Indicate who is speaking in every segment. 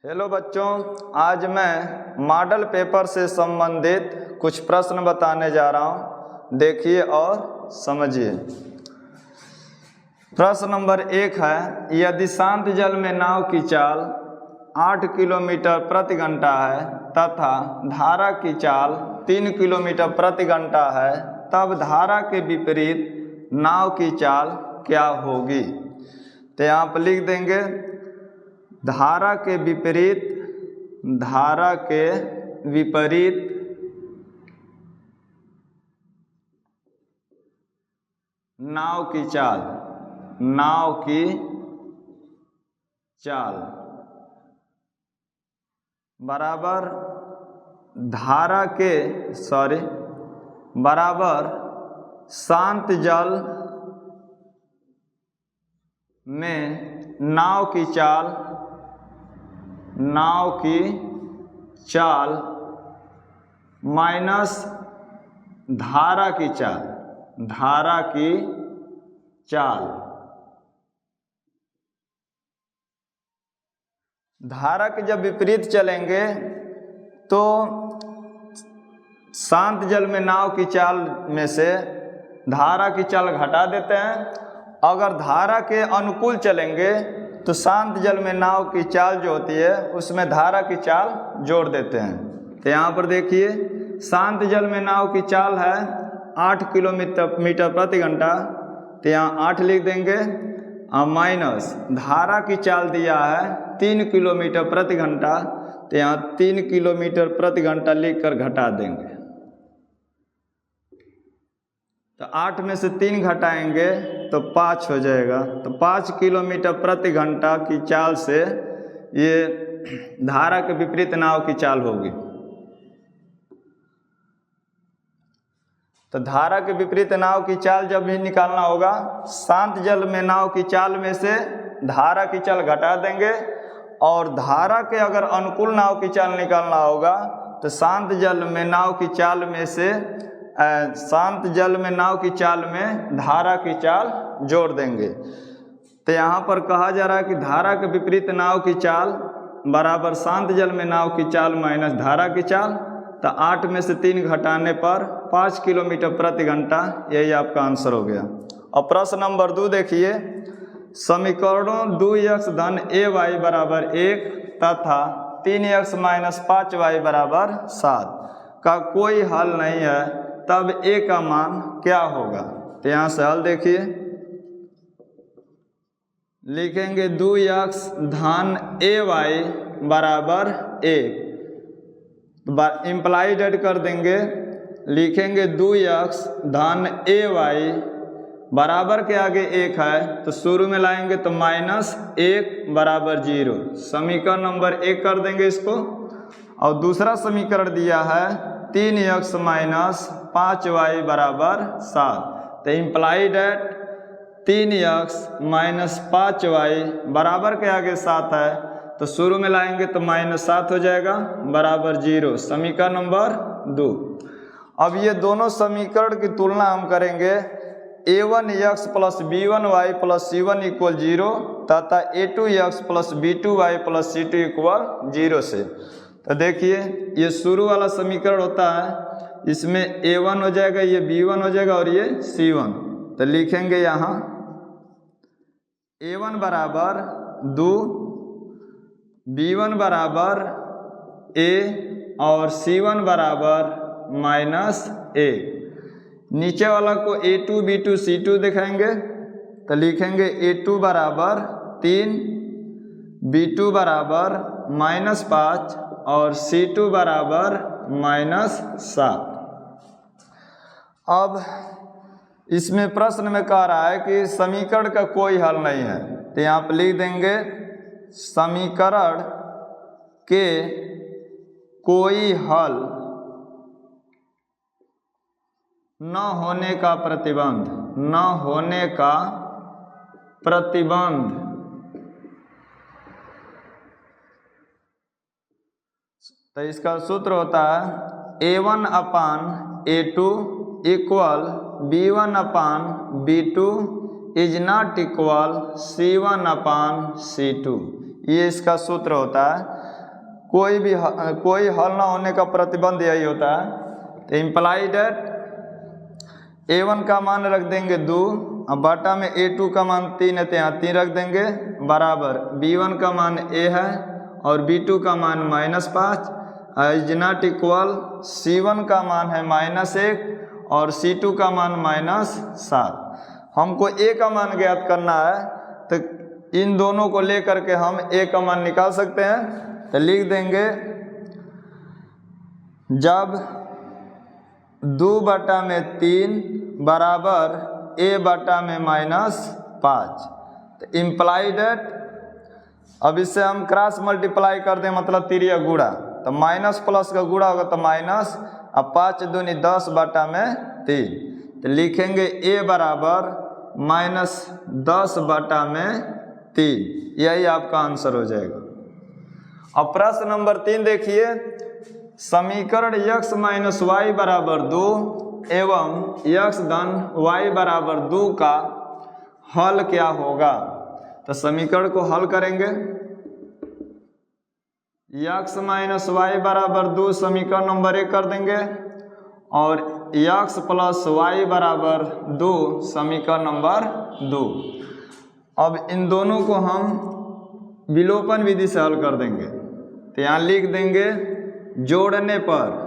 Speaker 1: Hello बच्चों, आज मैं मॉडल पेपर से संबंधित कुछ प्रश्न बताने जा रहा हूँ। देखिए और समझिए। प्रश्न नंबर 1 है, यदि शांत जल में नाव की चाल 8 किलोमीटर प्रति घंटा है तथा धारा की चाल 3 किलोमीटर प्रति घंटा है, तब धारा के विपरीत नाव की चाल क्या होगी? तो यहाँ पर लिख देंगे धारा के विपरीत नाव की चाल बराबर शांत जल में नाव की चाल माइनस धारा की चाल। धारा के जब विपरीत चलेंगे तो शांत जल में नाव की चाल में से धारा की चाल घटा देते हैं। अगर धारा के अनुकूल चलेंगे तो शांत जल में नाव की चाल जो होती है उसमें धारा की चाल जोड़ देते हैं। तो यहाँ पर देखिए, शांत जल में नाव की चाल है 8 किलोमीटर प्रति घंटा, तो यहाँ 8 लिख देंगे, माइनस धारा की चाल दिया है 3 किलोमीटर प्रति घंटा, तो यहाँ 3 किलोमीटर प्रति घंटा लिख कर घटा देंगे। तो 8 में से 3 घटाएंगे तो 5 हो जाएगा। तो 5 किलोमीटर प्रति घंटा की चाल से ये धारा के विपरीत नाव की चाल होगी। तो धारा के विपरीत नाव की चाल जब भी निकालना होगा, शांत जल में नाव की चाल में से धारा की चाल घटा देंगे, और धारा के अगर अनुकूल नाव की चाल निकालना होगा तो शांत जल में नाव की चाल में धारा की चाल जोड़ देंगे। तो यहाँ पर कहा जा रहा है कि धारा के विपरीत नाव की चाल बराबर शांत जल में नाव की चाल माइनस धारा की चाल। तो 8 में से 3 घटाने पर 5 किलोमीटर प्रति घंटा, यही आपका आंसर हो गया। और प्रश्न नंबर 2 देखिए, समीकरणों 2x धन ay बराबर 1 तथा 3x माइनस 5y बराबर 7 का कोई हल नहीं है, तब a का मान क्या होगा? तो यहाँ से हल देखिए, लिखेंगे 2x धन ay बराबर 1, इम्प्लाइड ऐड कर देंगे, लिखेंगे 2x धन ay बराबर के आगे 1 है तो शुरू में लाएंगे तो माइनस 1 बराबर 0। समीकरण नंबर 1 कर देंगे इसको। और दूसरा समीकरण दिया है 3x माइनस 5y बराबर 7, तो implied eight 3x minus 5y बराबर के आगे 7 है तो शुरू में लाएंगे तो माइनस 7 हो जाएगा बराबर 0। समीकरण नंबर 2। अब ये दोनों समीकरण की तुलना हम करेंगे a1x plus b1y plus c1 equal 0 तथा a2x plus b2y plus c2 equal 0 से। तो देखिए, ये शुरू वाला समीकरण होता है, इसमें a1 हो जाएगा, ये b1 हो जाएगा और ये c1। तो लिखेंगे यहाँ a1 बराबर 2, b1 बराबर a और c1 बराबर माइनस a। नीचे वाला को a2 b2 c2 दिखाएंगे, तो लिखेंगे a2 बराबर 3, b2 बराबर माइनस 5 और c2 बराबर माइनस 7। अब इसमें प्रश्न में कह रहा है कि समीकरण का कोई हल नहीं है, तो यहाँ पर लिख देंगे समीकरण के कोई हल न होने का प्रतिबंध। तो इसका सूत्र होता है a1 upon a2 equal b1 upon b2 is not equal C1 upon C2, ये इसका सूत्र होता है। कोई हल ना होने का प्रतिबंध यही होता है। तो इम्प्लाई डेट A1 का मान रख देंगे 2, अब बाटा में A2 का मान 3 है तो यहाँ 3 रख देंगे, बराबर B1 का मान A है और B2 का मान -5 इज नॉट इक्वल C1 का मान है -1 और C2 का मान -7। हमको A का मान ज्ञात करना है, तो इन दोनों को लेकर के हम A का मान निकाल सकते हैं। तो लिख देंगे जब 2/3 बराबर A/-5, तो इम्प्लाई डेट, अब इससे हम क्रॉस मल्टीप्लाई कर दें मतलब तिरिया गुणा, तो माइनस प्लस का गुणा होगा तो माइनस, अब 5 दूनी 10/3, तो लिखेंगे A बराबर -10/3, यही आपका आंसर हो जाएगा। अब प्रश्न नंबर 3 देखिए, समीकरण x - y बराबर 2 एवं x धन y बराबर 2 का हल क्या होगा। तो समीकरण को हल करेंगे, x - y बराबर 2 समीकरण नंबर 1 कर देंगे और x + y बराबर 2 समीकरण नंबर 2। अब इन दोनों को हम विलोपन विधि से हल कर देंगे। तो यहाँ लिख देंगे जोड़ने पर।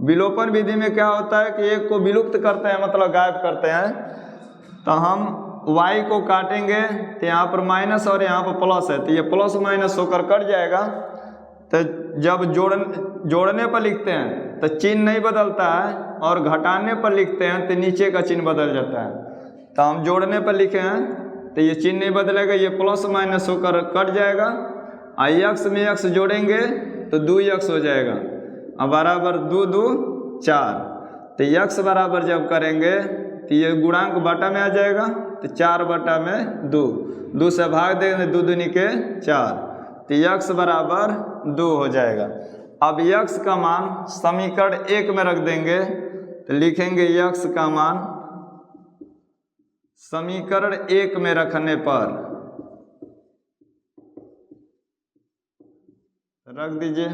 Speaker 1: विलोपन विधि में क्या होता है कि एक को विलुप्त करते हैं मतलब गायब करते हैं। तो हम y को काटेंगे तो यहाँ पर माइनस और यहाँ पर प्लस है, तो ये प्लस माइनस होकर कट जाएगा। तो जब जोड़ने पर लिखते हैं तो चिन्ह नहीं बदलता है और घटाने पर लिखते हैं तो नीचे का चिन्ह बदल जाता है। तो हम जोड़ने पर लिखे हैं तो ये चिन्ह नहीं बदलेगा, ये प्लस माइनस होकर कट जाएगा। x में x जोड़ेंगे तो 2x हो जाएगा, अब बराबर 2 2 4। तो x बराबर जब करेंगे तो ये गुणांक बाटा में आ जाएगा, तो 4/2, 2 से भाग देंगे 2 दूनी के 4, तो x बराबर 2 हो जाएगा। अब x का मान समीकरण 1 में रख देंगे, तो लिखेंगे x का मान समीकरण 1 में रखने पर, रख दीजिए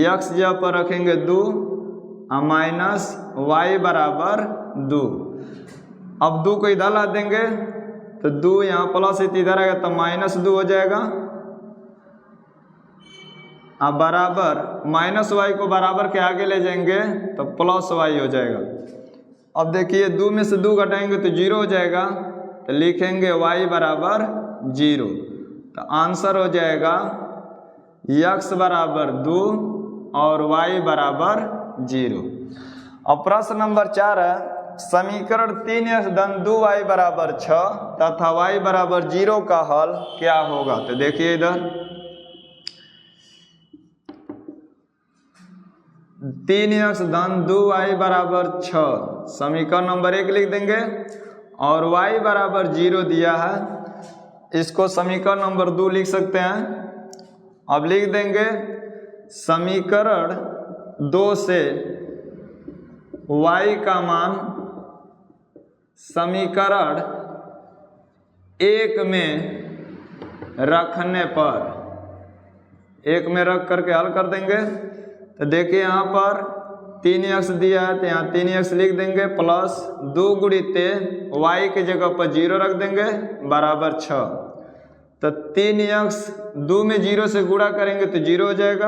Speaker 1: x जब पर रखेंगे 2 माइनस y बराबर 2। अब 2 को इधर ला देंगे तो 2 यहाँ प्लस इधर आएगा तो -2 हो जाएगा। अब बराबर -y को बराबर के आगे ले जाएंगे तो +y हो जाएगा। अब देखिए 2 में से 2 घटाएंगे तो 0 हो जाएगा, तो लिखेंगे y बराबर 0। तो आंसर हो जाएगा x बराबर 2 और y बराबर 0। अब प्रश्न नंबर 4 है, समीकरण 3x धन 2y बराबर 6 तथा y बराबर 0 का हल क्या होगा। तो देखिए इधर 3x धन 2y बराबर 6 समीकरण नंबर 1 लिख देंगे और y बराबर 0 दिया है, इसको समीकरण नंबर 2 लिख सकते हैं। अब लिख देंगे समीकरण 2 से y का मान समीकरण 1 में रखने पर, 1 में रख करके हल कर देंगे। तो देखिए यहाँ पर 3x दिया है तो यहाँ 3x लिख देंगे प्लस 2 गुणित y के जगह पर 0 रख देंगे बराबर 6। तो 3x 2 में 0 से गुणा करेंगे तो 0 हो जाएगा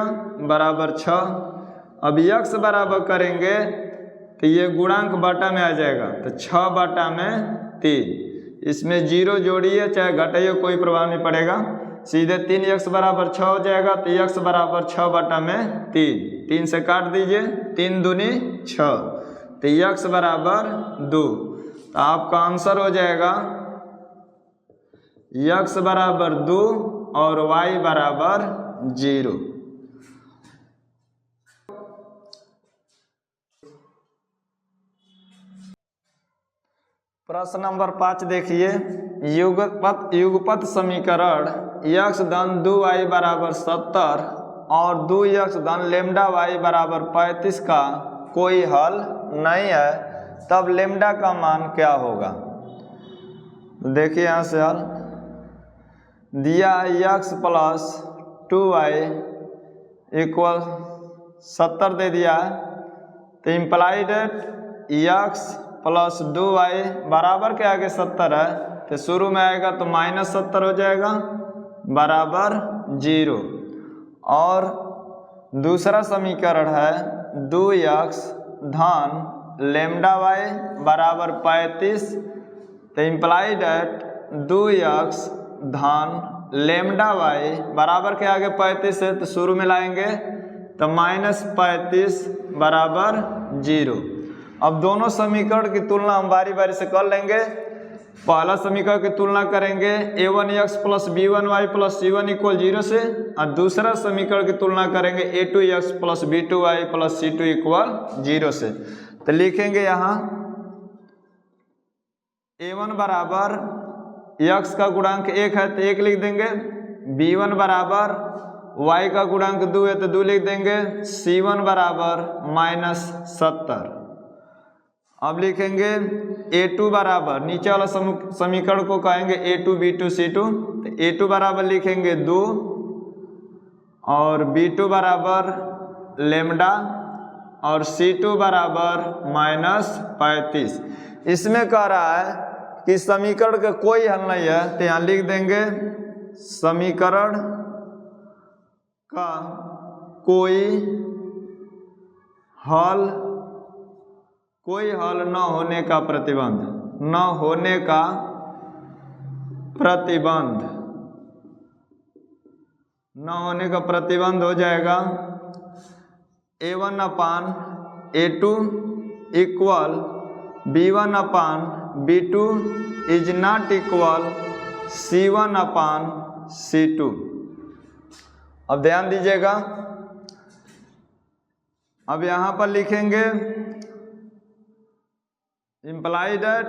Speaker 1: बराबर 6। अब x बराबर करेंगे तो ये गुणांक बाटा में आ जाएगा, तो 6/3, इसमें 0 जोड़िए चाहे घटाइए कोई प्रभाव नहीं पड़ेगा, सीधे 3x बराबर 6 हो जाएगा। तो x बराबर 6/3, 3 से काट दीजिए, 3 दूनी 6, तो x बराबर 2। तो आपका आंसर हो जाएगा x बराबर 2 और y बराबर 0। प्रश्न नंबर 5 देखिए, युगपत समीकरण x धन 2y बराबर 70 और 2x धन लेमडा y बराबर 35 का कोई हल नहीं है, तब लेमडा का मान क्या होगा। देखिए यहाँ से हल दिया है x प्लस 2y इक्वल 70 दे दिया है, तो इम्प्लाइड x प्लस 2y बराबर के आगे 70 है, तो शुरू में आएगा तो -70 हो जाएगा बराबर 0। और दूसरा समीकरण है 2x धन लेमडा y बराबर 35, तो इम्प्लाइड एट 2x धन लेमडा y बराबर के आगे 35 है, तो शुरू में लाएंगे तो -35 बराबर 0। अब दोनों समीकरण की तुलना हम बारी बारी से कर लेंगे। पहला समीकरण की तुलना करेंगे a1x plus b1y plus c1 equal 0 से, और दूसरा समीकरण की तुलना करेंगे a2x plus b2y plus c2 equal 0 से। तो लिखेंगे यहाँ a1 बराबर x का गुणांक 1 है तो 1 लिख देंगे, b1 बराबर y का गुणांक 2 है तो 2 लिख देंगे, c1 बराबर -70। अब लिखेंगे a2 बराबर, नीचे वाला समीकरण को कहेंगे a2 b2 c2, तो a2 बराबर लिखेंगे 2 और b2 बराबर लेमडा और c2 बराबर -35। इसमें कह रहा है कि समीकरण का कोई हल नहीं है, तो यहाँ लिख देंगे समीकरण का कोई हल न होने का प्रतिबंध, न होने का प्रतिबंध, न होने का प्रतिबंध हो जाएगा a1 upon a2 equal b1 upon b2 is not equal c1 upon c2। अब ध्यान दीजिएगा, अब यहाँ पर लिखेंगे इम्प्लाइड एट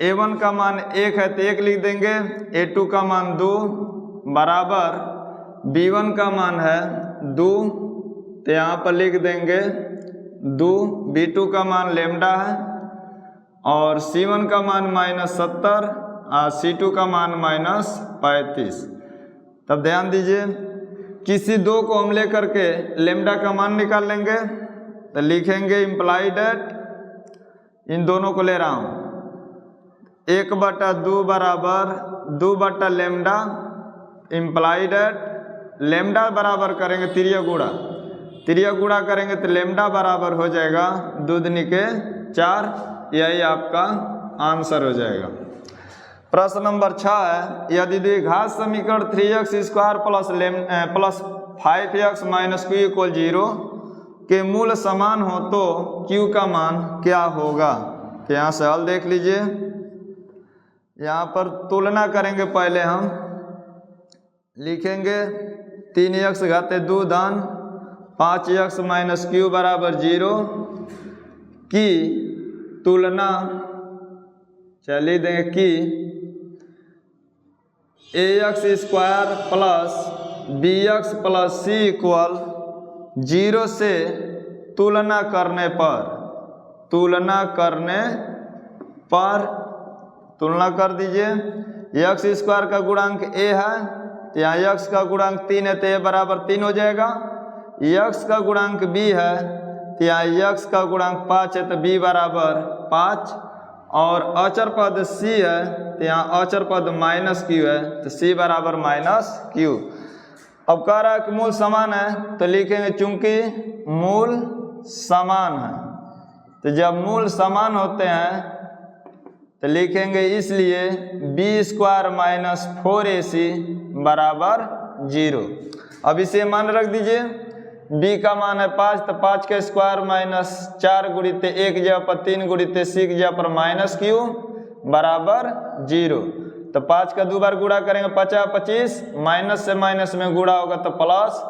Speaker 1: a1 का मान 1 है तो 1 लिख देंगे, a2 का मान 2 बराबर b1 का मान है 2, तो यहाँ पर लिख देंगे 2, b2 का मान लेमडा है और c1 का मान -70 और c2 का मान -35। तब ध्यान दीजिए, किसी दो को हम लेकर के लेमडा का मान निकाल लेंगे, तो लिखेंगे इम्प्लाइड एट, इन दोनों को ले रहा हूँ, 1/2 बराबर 2 लेमडा, इम्प्लाइड एट लेमडा बराबर करेंगे तिरिया गुणा करेंगे तो लेमडा बराबर हो जाएगा 2 दूनी के 4। यही आपका आंसर हो जाएगा। प्रश्न नंबर 6 है, यदि द्विघात समीकरण 3x² plus 5x minus q equal 0 के मूल समान हो तो q का मान क्या होगा। तो यहाँ से हल देख लीजिए, यहाँ पर तुलना करेंगे। पहले हम लिखेंगे 3x घाते 2 धन 5x माइनस q बराबर 0 की तुलना, चलिए देंगे कि ax² plus bx plus c equal 0 से तुलना करने पर तुलना कर दीजिए। x² का गुणांक a है तो यहाँ x का गुणांक 3 है तो a बराबर 3 हो जाएगा। x का गुणांक b है तो यहाँ x का गुणांक 5 है तो b बराबर 5, और अचर पद c है तो यहाँ अचर पद -q है तो c बराबर -q। अब कह रहा है कि मूल समान है तो लिखेंगे चूंकि मूल समान है, तो जब मूल समान होते हैं तो लिखेंगे इसलिए b² माइनस 4ac बराबर 0। अब इसे मान रख दीजिए, b का मान है 5 तो 5 के स्क्वायर माइनस 4 गुणित 1 जगह पर 3 गुणित c की जगह पर -q बराबर 0। तो 5 का 2 बार गुणा करेंगे 50 25, माइनस से माइनस में गुणा होगा तो प्लस,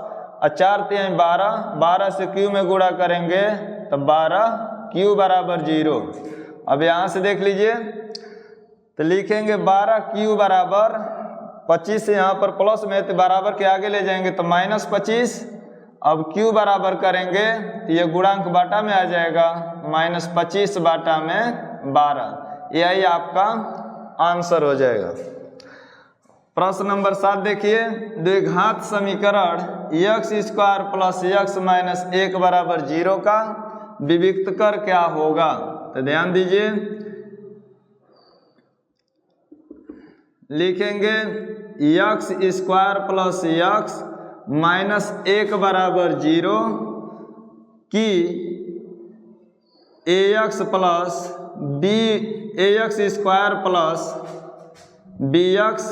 Speaker 1: और 4 3 12, 12 से q में गुणा करेंगे तो 12q बराबर 0। अब यहाँ से देख लीजिए तो लिखेंगे 12q बराबर 25 से यहाँ पर प्लस में तो बराबर के आगे ले जाएंगे तो -25। अब q बराबर करेंगे तो ये गुणांक बाटा में आ जाएगा, -25 बाटा में 12। यही आपका आंसर हो जाएगा। प्रश्न नंबर 7 देखिए, द्विघात समीकरण x square plus x minus 1 बराबर 0 का विविक्त कर क्या होगा। तो ध्यान दीजिए, लिखेंगे x square plus x minus 1 बराबर 0 की ax plus b ax square plus bx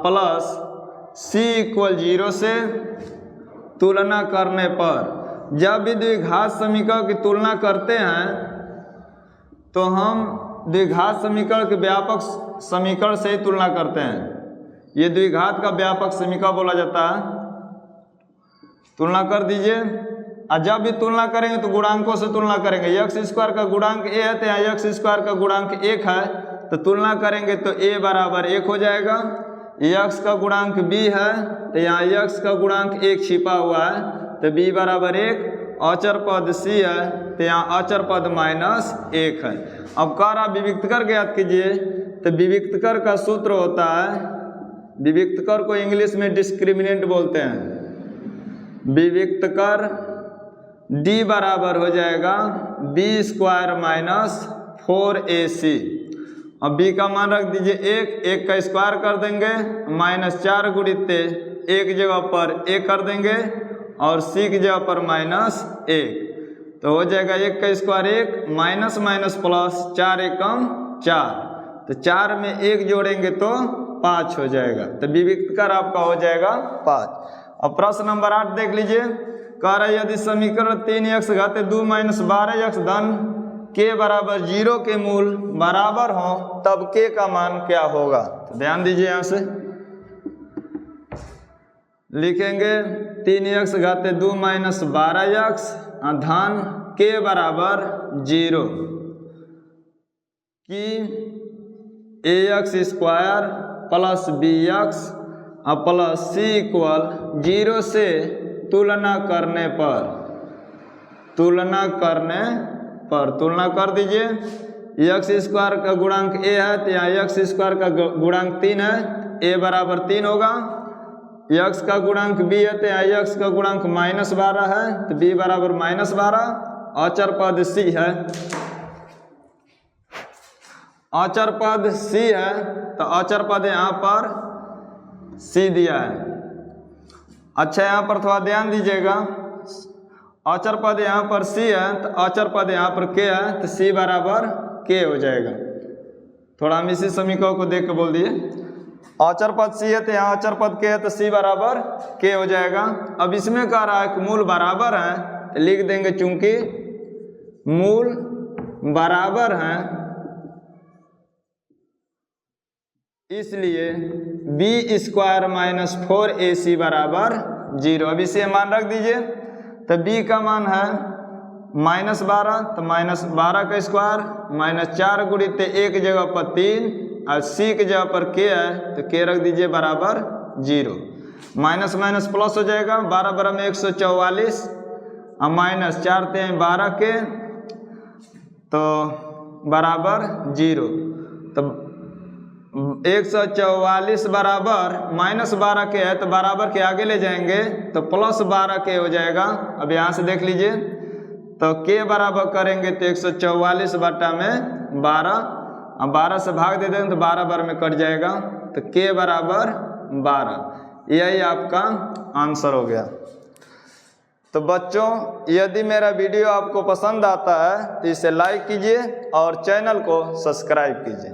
Speaker 1: plus c equal 0 से तुलना करने पर, जब भी द्विघात समीकरण की तुलना करते हैं तो हम द्विघात समीकरण के व्यापक समीकरण से ही तुलना करते हैं। ये द्विघात का व्यापक समीकरण बोला जाता है। तुलना कर दीजिए, और जब भी तुलना करेंगे तो गुणांकों से तुलना करेंगे। x स्क्वायर का गुणांक a है तो यहाँ x स्क्वायर का गुणांक 1 है, तो तुलना करेंगे तो a बराबर 1 हो जाएगा। x का गुणांक b है तो यहाँ x का गुणांक 1 छिपा हुआ है, तो b बराबर 1। अचर पद c है तो यहाँ अचर पद माइनस 1 है। अब कह रहा विविक्त कर ज्ञात कीजिए, तो विविक्त कर का सूत्र होता है, विविक्त कर को इंग्लिश में डिस्क्रिमिनेंट बोलते हैं। विविक्त कर d बराबर हो जाएगा b स्क्वायर माइनस 4ac। अब b का मान रख दीजिए 1 का स्क्वायर कर देंगे, माइनस 4 गुणित एक जगह पर 1 कर देंगे और c की जगह पर माइनस 1, तो हो जाएगा 1 का स्क्वायर 1 माइनस माइनस प्लस 4 एकम 4, तो 4 में 1 जोड़ेंगे तो 5 हो जाएगा। तो विविक्त कर आपका हो जाएगा 5। अब प्रश्न नंबर 8 देख लीजिए, कह रहा है यदि समीकरण 3x घाते 2 माइनस 12x धन k बराबर 0 के मूल बराबर हो तब k का मान क्या होगा। तो ध्यान दीजिए, यहाँ से लिखेंगे 3x घाते 2 माइनस 12x धन k बराबर 0 की ax square plus bx plus c equal 0 से तुलना करने पर, तुलना कर दीजिए। x स्क्वायर का गुणांक a है तो यहाँ x स्क्वायर का गुणांक 3 है, a बराबर 3 होगा। x का गुणांक b है तो यहाँ x का गुणांक माइनस 12 है तो b बराबर माइनस 12। अचर पद c है, अचर पद c है तो अचर पद यहाँ पर c दिया है। अच्छा, यहाँ पर थोड़ा ध्यान दीजिएगा, अचर पद यहाँ पर c है तो अचर पद यहाँ पर k है तो c बराबर k हो जाएगा। थोड़ा हम इसी समीकरण को देख के बोल दिए, अचर पद c है तो यहाँ अचर पद k है तो c बराबर k हो जाएगा। अब इसमें कह रहा है कि मूल बराबर है तो लिख देंगे, चूंकि मूल बराबर हैं इसलिए b स्क्वायर माइनस 4ac बराबर 0। अब इसे मान रख दीजिए, तो b का मान है माइनस 12 तो माइनस 12 का स्क्वायर माइनस 4 गुणित 1 जगह पर 3 और c की जगह पर k है तो k रख दीजिए बराबर 0। माइनस माइनस प्लस हो जाएगा, 12 बराबर में 144 और माइनस 4 3 12 के तो बराबर 0। तो 144 बराबर माइनस 12 के है तो बराबर के आगे ले जाएंगे तो प्लस 12 के हो जाएगा। अब यहाँ से देख लीजिए, तो k बराबर करेंगे तो 144 बटा में 12, अब 12 से भाग दे देंगे तो 12 बार में कट जाएगा तो k बराबर 12। यही आपका आंसर हो गया। तो बच्चों, यदि मेरा वीडियो आपको पसंद आता है तो इसे लाइक कीजिए और चैनल को सब्सक्राइब कीजिए।